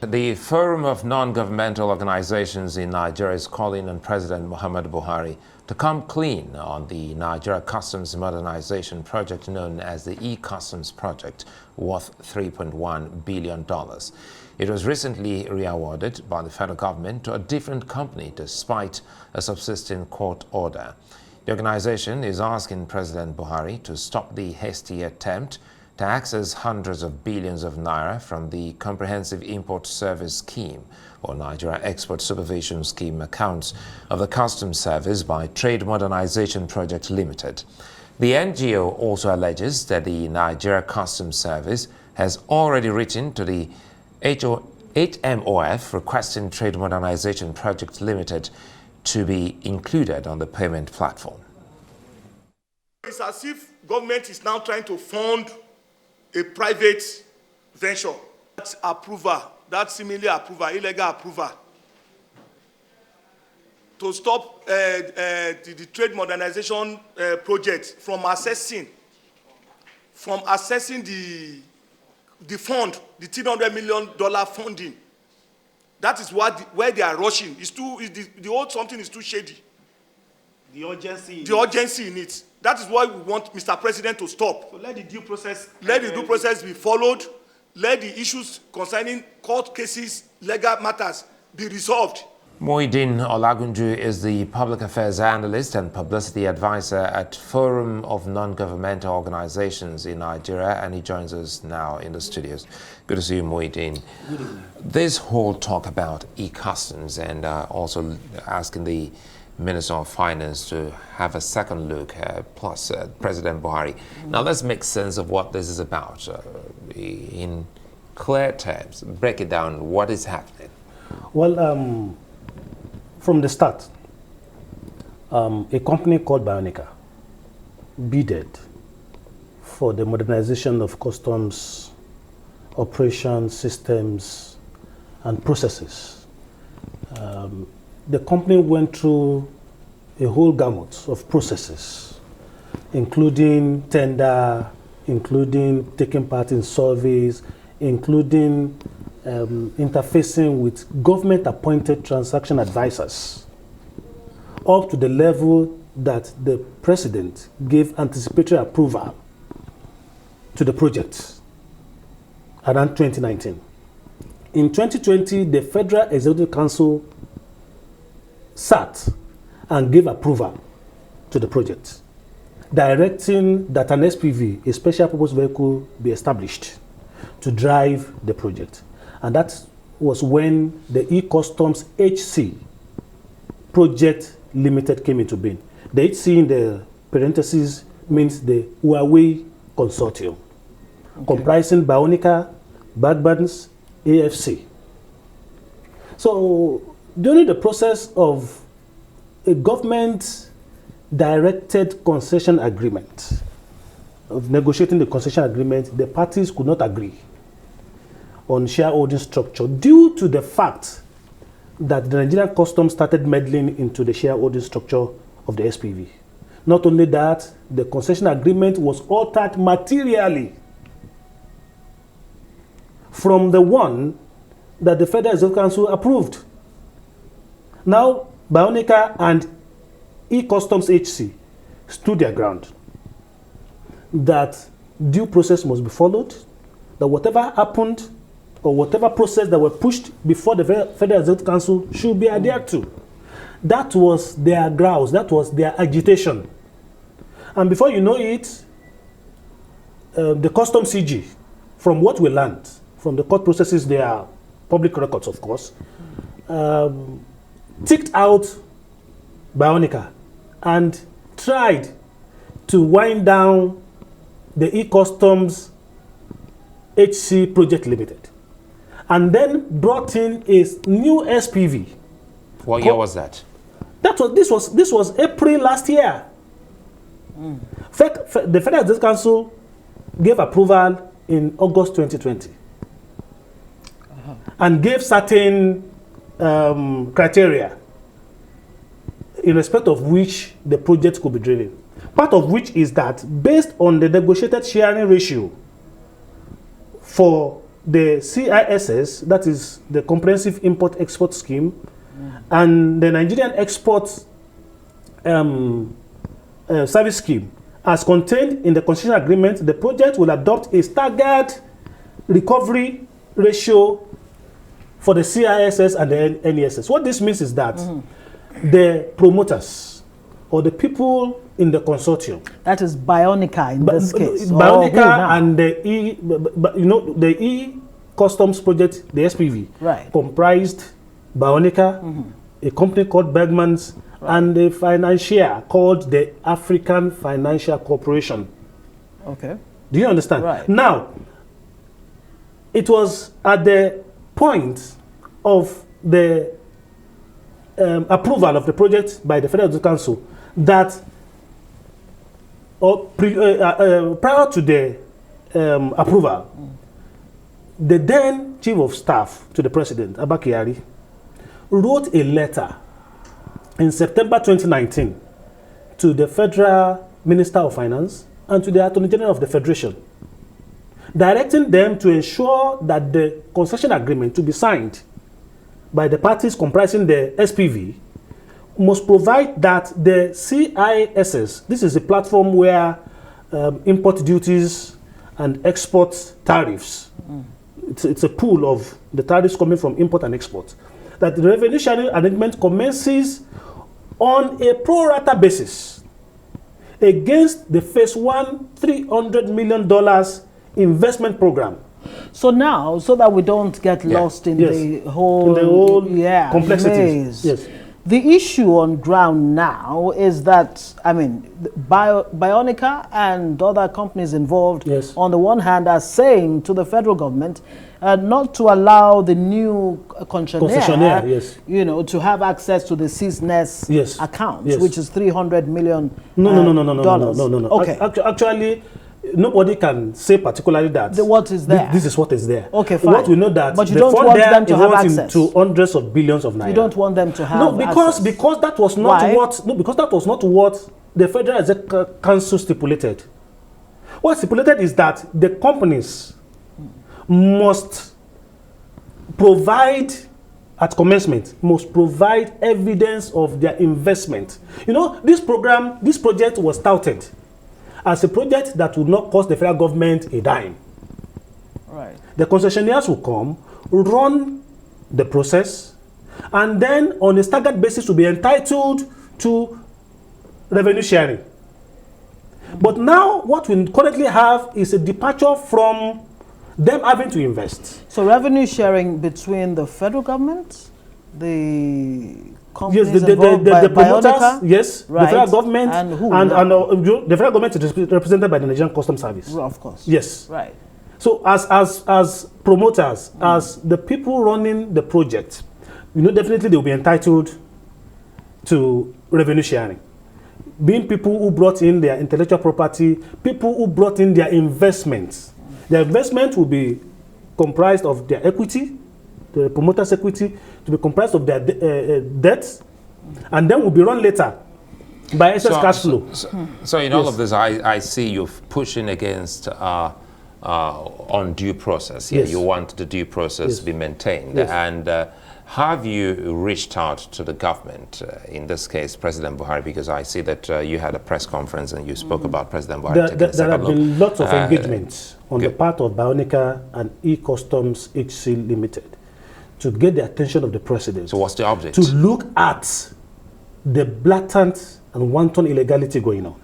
The Forum of Non-Governmental Organizations in Nigeria is calling on President Muhammadu Buhari to come clean on the Nigeria Customs Modernization Project known as the e-Customs Project, worth $3.1 billion. It was recently re-awarded by the federal government to a different company despite a subsisting court order. The organization is asking President Buhari to stop the hasty attempt to access hundreds of billions of naira from the Comprehensive Import Service Scheme or Nigeria Export Supervision Scheme accounts of the Customs Service by Trade Modernization Project Limited. The NGO also alleges that the Nigeria Customs Service has already written to the HMOF requesting Trade Modernization Project Limited to be included on the payment platform. It's as if government is now trying to fund a private venture. That approval, that seemingly approval, illegal approval, to stop the trade modernization project from accessing the fund, the $300 million funding. That is where they are rushing. The whole something is too shady. The urgency in it. That is why we want Mr. President to stop. So let the due process be followed. Let the issues concerning court cases, legal matters be resolved. Muideen Olagunji is the public affairs analyst and publicity advisor at Forum of Non-Governmental Organizations in Nigeria, and he joins us now in the studios. Good to see you, Muideen. Good evening. This whole talk about e-customs and also asking the Minister of Finance to have a second look, plus President Buhari. Now let's make sense of what this is about. In clear terms, break it down. What is happening? Well, from the start, a company called Bionica bidded for the modernization of customs operations, systems, and processes. The company went through a whole gamut of processes, including tender, including taking part in surveys, including interfacing with government-appointed transaction advisors, up to the level that the president gave anticipatory approval to the project around 2019. In 2020, the Federal Executive Council sat and gave approval to the project, directing that an SPV, a special purpose vehicle, be established to drive the project. And that was when the e-Customs HC Project Limited came into being. The HC in the parentheses means the Huawei Consortium, comprising Bionica, Bagbans, AFC. So during the process of a government-directed concession agreement, of negotiating the concession agreement, the parties could not agree on shareholding structure due to the fact that the Nigerian Customs started meddling into the shareholding structure of the SPV. Not only that, the concession agreement was altered materially from the one that the Federal Executive Council approved. Now, Bionica and e-Customs HC stood their ground that due process must be followed, that whatever happened or whatever process that were pushed before the Federal Executive Council should be adhered to. That was their grouse, that was their agitation. And before you know it, the Customs CG, from what we learned, from the court processes, they are public records, of course, ticked out Bionica and tried to wind down the e-Customs HC Project Limited, and then brought in a new SPV. What year was that? This was April last year. The Federal Executive Council gave approval in August 2020 and gave certain criteria in respect of which the project could be driven. Part of which is that based on the negotiated sharing ratio for the CISS, that is the Comprehensive Import-Export Scheme, and the Nigerian Export Service Scheme, as contained in the concession agreement, the project will adopt a staggered recovery ratio for the CISS and the NESS. What this means is that the promoters or the people in the consortium, that is Bionica in this case, Bionica and the e-customs project, the SPV, right, comprised Bionica, a company called Bergman's, and a financier called the African Financial Corporation. Okay. Do you understand? Right. Now, it was at the point of the approval of the project by the Federal Executive Council that prior to the approval, the then Chief of Staff to the President, Abba Kyari, wrote a letter in September 2019 to the Federal Minister of Finance and to the Attorney General of the Federation, directing them to ensure that the concession agreement to be signed by the parties comprising the SPV must provide that the CISS, this is a platform where import duties and export tariffs, it's a pool of the tariffs coming from import and export, that the revenue sharing arrangement commences on a pro rata basis against the phase one $300 million investment program. So now, so that we don't get lost in the whole complexities. maze, the issue on ground now is that, I mean, Bionica and other companies involved, on the one hand, are saying to the federal government not to allow the new concessionaire, you know, to have access to the CISNES account, which is $300 million. No. Okay. Actually, nobody can say particularly that. What is there? This is what is there. Okay, fine. What we know that but you don't want them to have access to hundreds of billions of naira. You don't want them to have access. Because that was not because that was not what the Federal Executive Council stipulated. What stipulated is that the companies must provide at commencement, must provide evidence of their investment. You know, this project was touted as a project that would not cost the federal government a dime. Right. The concessionaires will come, run the process, and then on a staggered basis will be entitled to revenue sharing. But now what we currently have is a departure from them having to invest. So revenue sharing between the federal government, the companies the promoters, Bionica, the federal government, and who? The federal government is represented by the Nigerian Customs Service. Well, of course. Yes. Right. So as promoters, as the people running the project, you know, definitely they will be entitled to revenue sharing. Being people who brought in their intellectual property, people who brought in their investments. Their investment will be comprised of their equity, the promoter's equity, to be comprised of their debts, and then will be run later by excess cash flow. So in all of this, I see you pushing against undue process. Yeah, you want the due process to be maintained. And have you reached out to the government, in this case, President Buhari, because I see that you had a press conference and you spoke about President Buhari. There have been lots of engagements on the part of Bionica and E-Customs HC Limited to get the attention of the president. So what's the object? To look at the blatant and wanton illegality going on.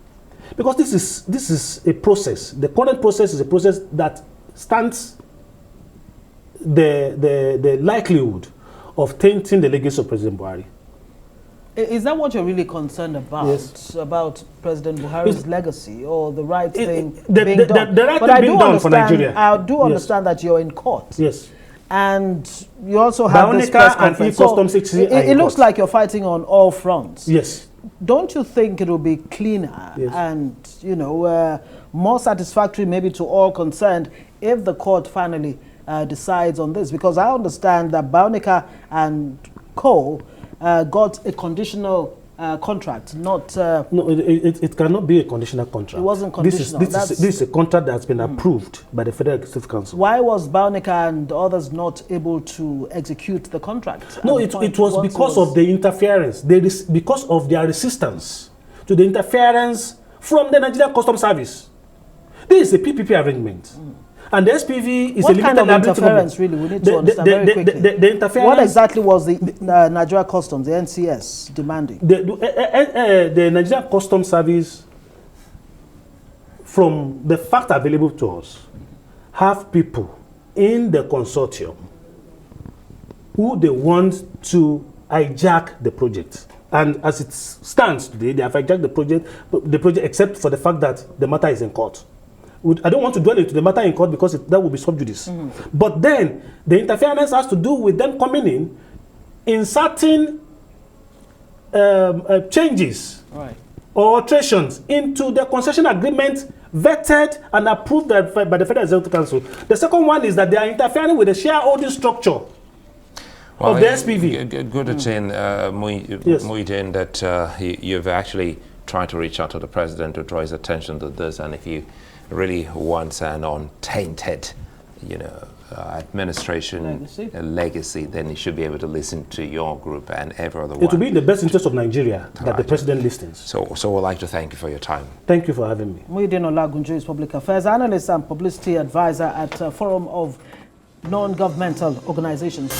Because this is a process. The current process is a process that stands the likelihood of tainting the legacy of President Buhari. Is that what you're really concerned about? Yes. About President Buhari's legacy or the right thing being done? The right thing being done for Nigeria. I do understand that you're in court. Yes. And you also have this press conference. So it looks like you're fighting on all fronts. Yes. Don't you think it will be cleaner and, you know, more satisfactory maybe to all concerned if the court finally decides on this? Because I understand that Bionica and Co. got a conditional contract, not... no, it cannot be a conditional contract. It wasn't conditional. This is a contract that's been approved by the Federal Executive Council. Why was Bionica and others not able to execute the contract? No, it was because of the interference. Because of their resistance to the interference from the Nigerian Customs Service. This is a PPP arrangement. And the SPV is what a limited kind of interference, really? We need to understand very quickly. The interference. What exactly was the Nigeria Customs, the NCS, demanding? The Nigerian Customs Service, from the fact available to us, have people in the consortium who they want to hijack the project. And as it stands today, they have hijacked the project except for the fact that the matter is in court. I don't want to dwell into the matter in court because that will be sub judice. But then the interference has to do with them coming in certain changes or alterations into the concession agreement vetted and approved by the Federal Executive Council. The second one is that they are interfering with the shareholding structure of the SPV. Good to Muideen, that you've actually tried to reach out to the president to draw his attention to this, and if you really wants an untainted, administration legacy, then you should be able to listen to your group and every other one. It will be in the best interest of Nigeria that the president listens. So we'd like to thank you for your time. Thank you for having me. Muideen Olagunji is Public Affairs Analyst and Publicity Advisor at Forum of Non-Governmental Organizations.